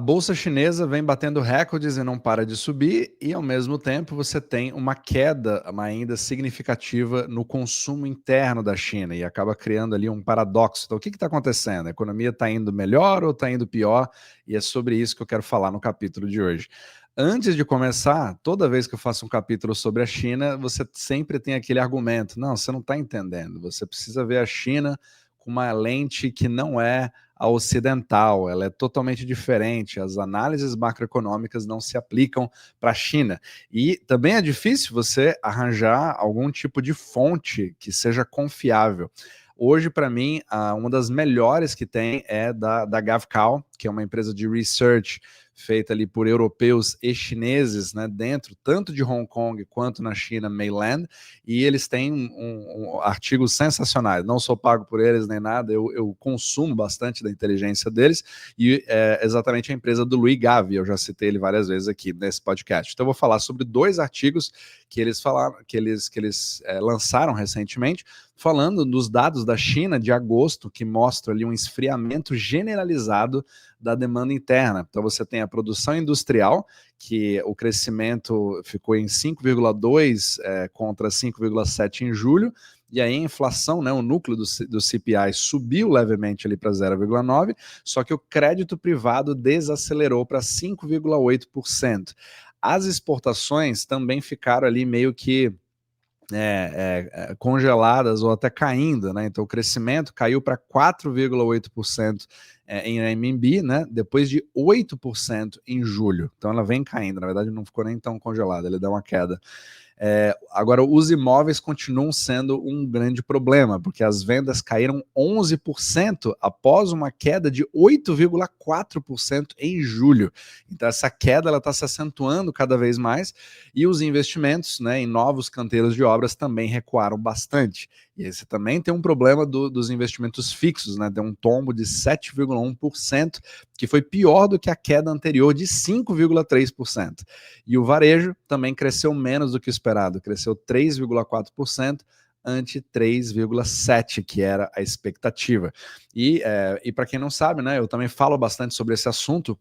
A bolsa chinesa vem batendo recordes e não para de subir, e ao mesmo tempo você tem uma queda ainda significativa no consumo interno da China e acaba criando ali um paradoxo. Então, o que está acontecendo? A economia está indo melhor ou está indo pior? E é sobre isso que eu quero falar no capítulo de hoje. Antes de começar, toda vez que eu faço um capítulo sobre a China, você sempre tem aquele argumento: não, você não está entendendo, você precisa ver a China com uma lente que não é a ocidental, ela é totalmente diferente, as análises macroeconômicas não se aplicam para a China. E também é difícil você arranjar algum tipo de fonte que seja confiável. Hoje, para mim, uma das melhores que tem é da GavCal, que é uma empresa de research feita ali por europeus e chineses, né, dentro tanto de Hong Kong quanto na China mainland, e eles têm artigos sensacionais. Não sou pago por eles nem nada, eu consumo bastante da inteligência deles, e é exatamente a empresa do Louis Gavi, eu já citei ele várias vezes aqui nesse podcast. Então eu vou falar sobre 2 artigos que eles falaram, que eles lançaram recentemente, falando dos dados da China de agosto, que mostram ali um esfriamento generalizado da demanda interna. Então você tem a produção industrial, que o crescimento ficou em 5,2 contra 5,7 em julho, e aí a inflação, né, o núcleo do CPI subiu levemente ali para 0,9, só que o crédito privado desacelerou para 5,8%. As exportações também ficaram ali meio que congeladas ou até caindo, né? Então o crescimento caiu para 4,8% em RMB, né? Depois de 8% em julho. Então ela vem caindo, na verdade não ficou nem tão congelada, ele deu uma queda. Agora, os imóveis continuam sendo um grande problema, porque as vendas caíram 11% após uma queda de 8,4% em julho. Então, essa queda está se acentuando cada vez mais, e os investimentos, né, em novos canteiros de obras também recuaram bastante. E aí você também tem um problema dos investimentos fixos, né? Tem um tombo de 7,1%, que foi pior do que a queda anterior de 5,3%. E o varejo também cresceu menos do que esperado, cresceu 3,4%, ante 3,7%, que era a expectativa. E para quem não sabe, né, eu também falo bastante sobre esse assunto.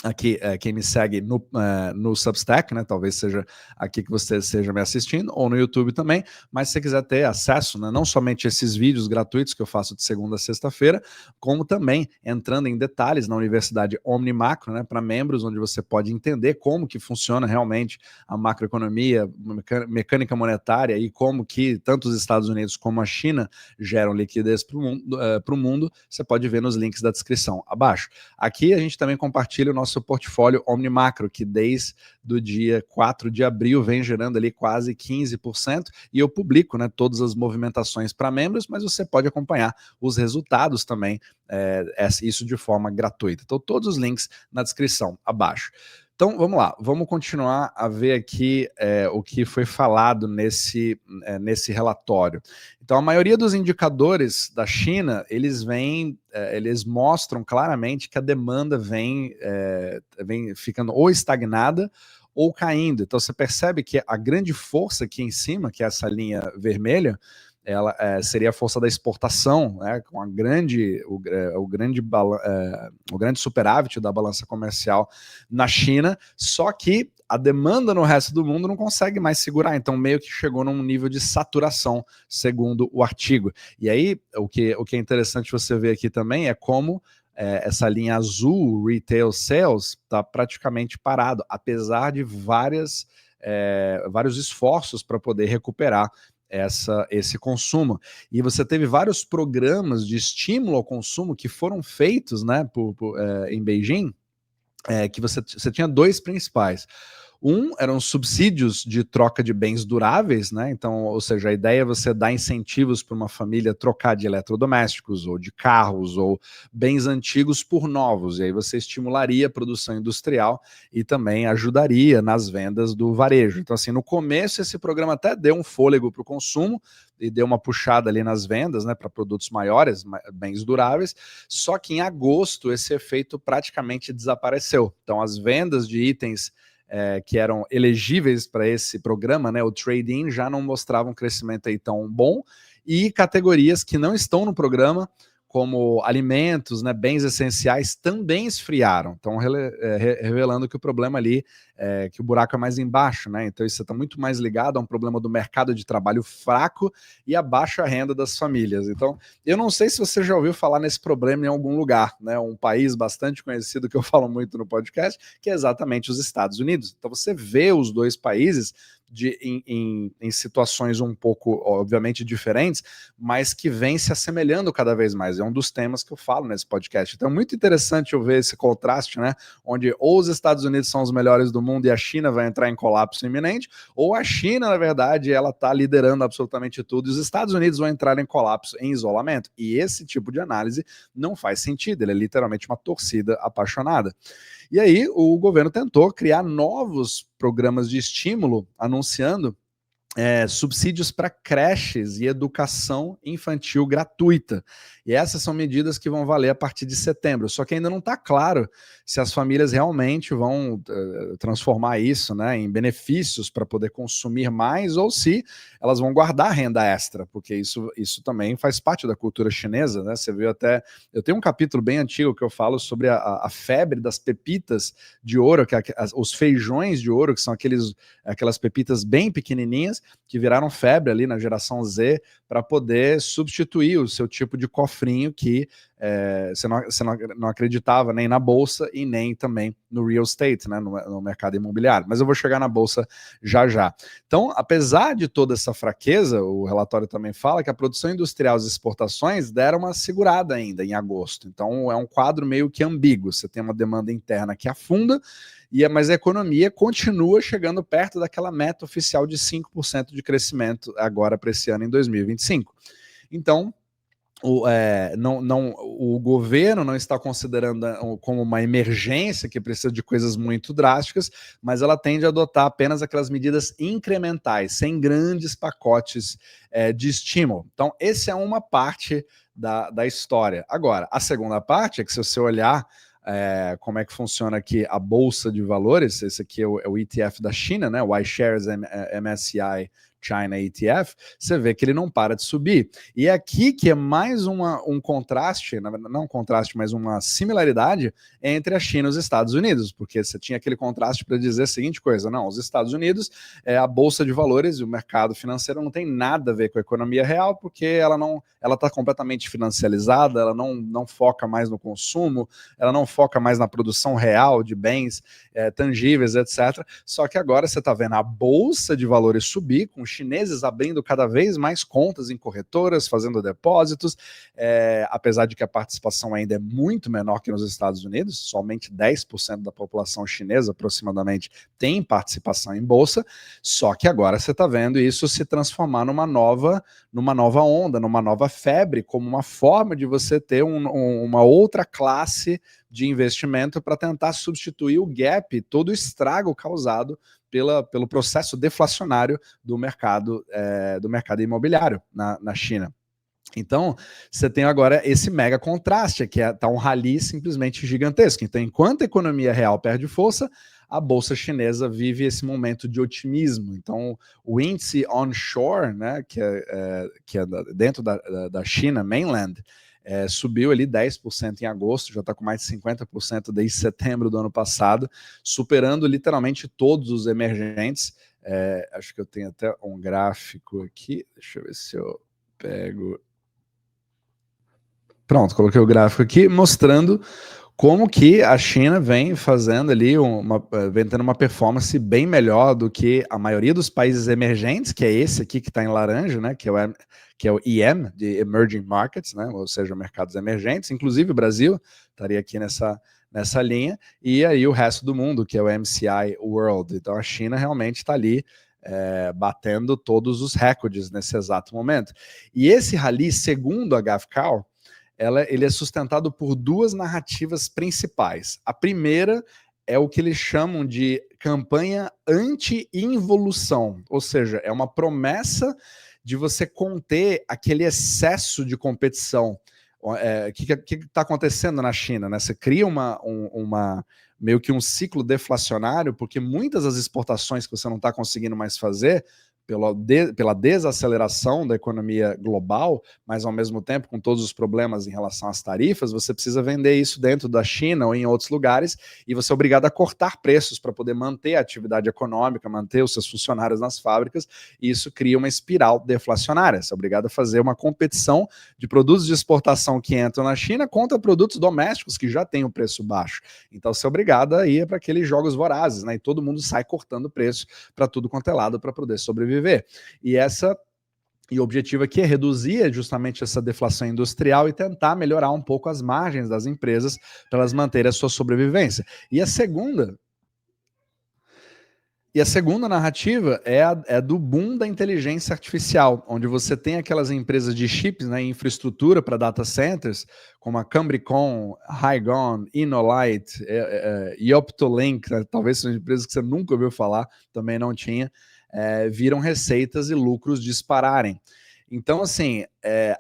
Aqui, quem me segue no Substack, né, talvez seja aqui que você esteja me assistindo, ou no YouTube também, mas se você quiser ter acesso, né, não somente esses vídeos gratuitos que eu faço de segunda a sexta-feira, como também entrando em detalhes na Universidade Omnimacro, né, para membros, onde você pode entender como que funciona realmente a macroeconomia, mecânica monetária, e como que tanto os Estados Unidos como a China geram liquidez para o mundo, você pode ver nos links da descrição abaixo. Aqui a gente também compartilha o nosso portfólio Omnimacro, que desde o dia 4 de abril vem gerando ali quase 15%, e eu publico, né, todas as movimentações para membros, mas você pode acompanhar os resultados também, isso de forma gratuita. Então todos os links na descrição abaixo. Então vamos lá, vamos continuar a ver aqui o que foi falado nesse relatório. Então a maioria dos indicadores da China, eles mostram claramente que a demanda vem ficando ou estagnada ou caindo. Então você percebe que a grande força aqui em cima, que é essa linha vermelha, ela seria a força da exportação, né, com o grande superávit da balança comercial na China, só que a demanda no resto do mundo não consegue mais segurar, então meio que chegou num nível de saturação, segundo o artigo. E aí, o que é interessante você ver aqui também é como essa linha azul, retail sales, está praticamente parado, apesar de vários esforços para poder recuperar esse consumo. E você teve vários programas de estímulo ao consumo que foram feitos, né, em Beijing, que você tinha 2 principais. Um eram subsídios de troca de bens duráveis, né? Então, ou seja, a ideia é você dar incentivos para uma família trocar de eletrodomésticos ou de carros ou bens antigos por novos, e aí você estimularia a produção industrial e também ajudaria nas vendas do varejo. Então, assim, no começo esse programa até deu um fôlego para o consumo e deu uma puxada ali nas vendas, né, para produtos maiores, bens duráveis, só que em agosto esse efeito praticamente desapareceu. Então, as vendas de itens que eram elegíveis para esse programa, né, o trade-in, já não mostravam um crescimento aí tão bom, e categorias que não estão no programa, como alimentos, né, bens essenciais, também esfriaram. Então, revelando que o problema ali que o buraco é mais embaixo, né? Então isso está muito mais ligado a um problema do mercado de trabalho fraco e a baixa renda das famílias. Então, eu não sei se você já ouviu falar nesse problema em algum lugar, né? Um país bastante conhecido que eu falo muito no podcast, que é exatamente os Estados Unidos. Então você vê os dois países em situações um pouco, obviamente, diferentes, mas que vem se assemelhando cada vez mais. É um dos temas que eu falo nesse podcast. Então é muito interessante eu ver esse contraste, né? Onde ou os Estados Unidos são os melhores do mundo e a China vai entrar em colapso iminente, ou a China, na verdade, ela está liderando absolutamente tudo e os Estados Unidos vão entrar em colapso, em isolamento. E esse tipo de análise não faz sentido, ele é literalmente uma torcida apaixonada. E aí o governo tentou criar novos programas de estímulo, anunciando subsídios para creches e educação infantil gratuita. E essas são medidas que vão valer a partir de setembro. Só que ainda não está claro se as famílias realmente vão transformar isso, né, em benefícios para poder consumir mais ou se elas vão guardar renda extra, porque isso também faz parte da cultura chinesa, né? Você viu até... Eu tenho um capítulo bem antigo que eu falo sobre a febre das pepitas de ouro, que os feijões de ouro, que são aquelas pepitas bem pequenininhas, que viraram febre ali na geração Z para poder substituir o seu tipo de cofrinho que você não acreditava nem na bolsa e nem também no real estate, né, no mercado imobiliário. Mas eu vou chegar na bolsa já já. Então, apesar de toda essa fraqueza, o relatório também fala que a produção industrial e as exportações deram uma segurada ainda em agosto. Então, é um quadro meio que ambíguo. Você tem uma demanda interna que afunda, mas a economia continua chegando perto daquela meta oficial de 5% de crescimento agora para esse ano em 2025. Então, o governo não está considerando como uma emergência que precisa de coisas muito drásticas, mas ela tende a adotar apenas aquelas medidas incrementais, sem grandes pacotes de estímulo. Então, essa é uma parte da história. Agora, a segunda parte é que se você olhar como é que funciona aqui a Bolsa de Valores, esse aqui é o ETF da China, né, o iShares MSCI China ETF, você vê que ele não para de subir. E é aqui que é mais um contraste, não um contraste, mas uma similaridade entre a China e os Estados Unidos, porque você tinha aquele contraste para dizer a seguinte coisa: não, os Estados Unidos, a Bolsa de Valores e o mercado financeiro não tem nada a ver com a economia real, porque ela está completamente financializada, ela não foca mais no consumo, ela não foca mais na produção real de bens tangíveis, etc. Só que agora você está vendo a Bolsa de Valores subir, com chineses abrindo cada vez mais contas em corretoras, fazendo depósitos, apesar de que a participação ainda é muito menor que nos Estados Unidos, somente 10% da população chinesa, aproximadamente, tem participação em bolsa, só que agora você está vendo isso se transformar numa nova onda, numa nova febre, como uma forma de você ter uma outra classe de investimento para tentar substituir o gap, todo o estrago causado pelo processo deflacionário do mercado imobiliário na China. Então, você tem agora esse mega contraste, que está um rally simplesmente gigantesco. Então, enquanto a economia real perde força, a bolsa chinesa vive esse momento de otimismo. Então, o índice onshore, né, que é dentro da China, mainland, subiu ali 10% em agosto, já está com mais de 50% desde setembro do ano passado, superando literalmente todos os emergentes. Acho que eu tenho até um gráfico aqui, deixa eu ver se eu pego... Pronto, coloquei o gráfico aqui mostrando como que a China vem fazendo ali, vem tendo uma performance bem melhor do que a maioria dos países emergentes, que é esse aqui que está em laranja, né, que é o EM, de Emerging Markets, né, ou seja, mercados emergentes, inclusive o Brasil estaria aqui nessa linha, e aí o resto do mundo, que é o MSCI World. Então a China realmente está ali batendo todos os recordes nesse exato momento. E esse rally, segundo a GovCal, ele é sustentado por duas narrativas principais. A primeira é o que eles chamam de campanha anti-involução, ou seja, é uma promessa de você conter aquele excesso de competição. O que está acontecendo na China, né? Você cria meio que um ciclo deflacionário, porque muitas das exportações que você não está conseguindo mais fazer pela desaceleração da economia global, mas ao mesmo tempo com todos os problemas em relação às tarifas, você precisa vender isso dentro da China ou em outros lugares, e você é obrigado a cortar preços para poder manter a atividade econômica, manter os seus funcionários nas fábricas, e isso cria uma espiral deflacionária. Você é obrigado a fazer uma competição de produtos de exportação que entram na China contra produtos domésticos que já têm um preço baixo. Então você é obrigado a ir para aqueles jogos vorazes, né? E todo mundo sai cortando preço para tudo quanto é lado para poder sobreviver. E o objetivo aqui é reduzir justamente essa deflação industrial e tentar melhorar um pouco as margens das empresas para elas manterem a sua sobrevivência. E a segunda narrativa é do boom da inteligência artificial, onde você tem aquelas empresas de chips, né, infraestrutura para data centers, como a Cambricon, Hygon, Innolight, Yoptolink, né, talvez sejam empresas que você nunca ouviu falar, também não tinha, viram receitas e lucros dispararem. Então, assim,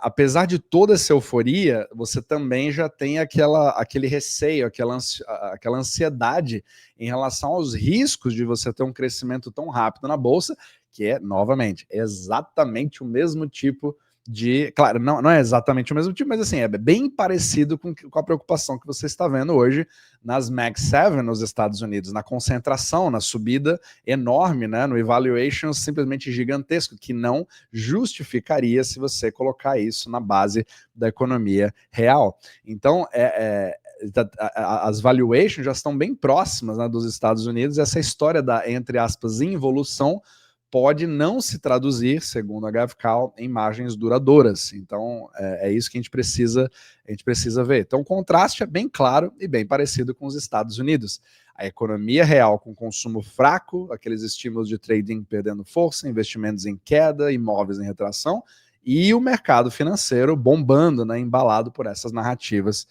apesar de toda essa euforia, você também já tem aquele receio, aquela ansiedade em relação aos riscos de você ter um crescimento tão rápido na Bolsa, que é, novamente, exatamente o mesmo tipo de... Claro, não é exatamente o mesmo tipo, mas assim, é bem parecido com a preocupação que você está vendo hoje nas Mag 7 nos Estados Unidos, na concentração, na subida enorme, né, no evaluation simplesmente gigantesco, que não justificaria se você colocar isso na base da economia real. Então, as valuations já estão bem próximas, né, dos Estados Unidos. Essa história da, entre aspas, involução pode não se traduzir, segundo a GovCal, em margens duradouras. Então, é isso que a gente precisa ver. Então, o contraste é bem claro e bem parecido com os Estados Unidos. A economia real com consumo fraco, aqueles estímulos de trading perdendo força, investimentos em queda, imóveis em retração, e o mercado financeiro bombando, né, embalado por essas narrativas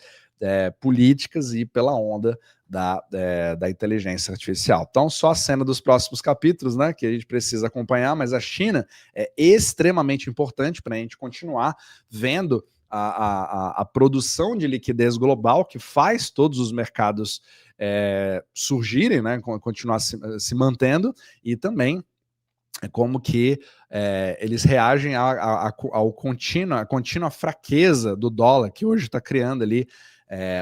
políticas e pela onda da inteligência artificial. Então, só a cena dos próximos capítulos, né, que a gente precisa acompanhar, mas a China é extremamente importante para a gente continuar vendo a produção de liquidez global que faz todos os mercados surgirem, né, continuar se mantendo, e também como que eles reagem à contínua fraqueza do dólar, que hoje está criando ali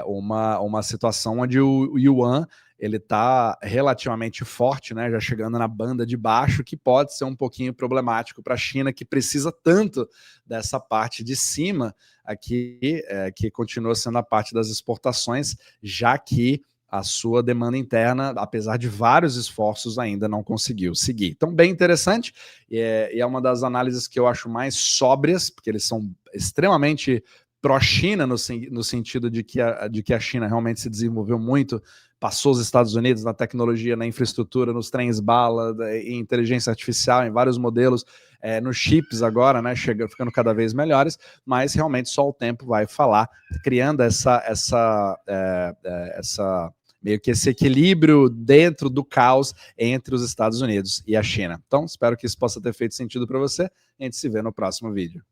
uma situação onde o yuan ele está relativamente forte, né, já chegando na banda de baixo, que pode ser um pouquinho problemático para a China, que precisa tanto dessa parte de cima aqui, que continua sendo a parte das exportações, já que a sua demanda interna, apesar de vários esforços, ainda não conseguiu seguir. Então, bem interessante, e é uma das análises que eu acho mais sóbrias, porque eles são extremamente pró-China, no sentido de que a China realmente se desenvolveu muito, passou os Estados Unidos na tecnologia, na infraestrutura, nos trens-bala, em inteligência artificial, em vários modelos, nos chips agora, né, ficando cada vez melhores, mas realmente só o tempo vai falar, criando meio que esse equilíbrio dentro do caos entre os Estados Unidos e a China. Então, espero que isso possa ter feito sentido para você. A gente se vê no próximo vídeo.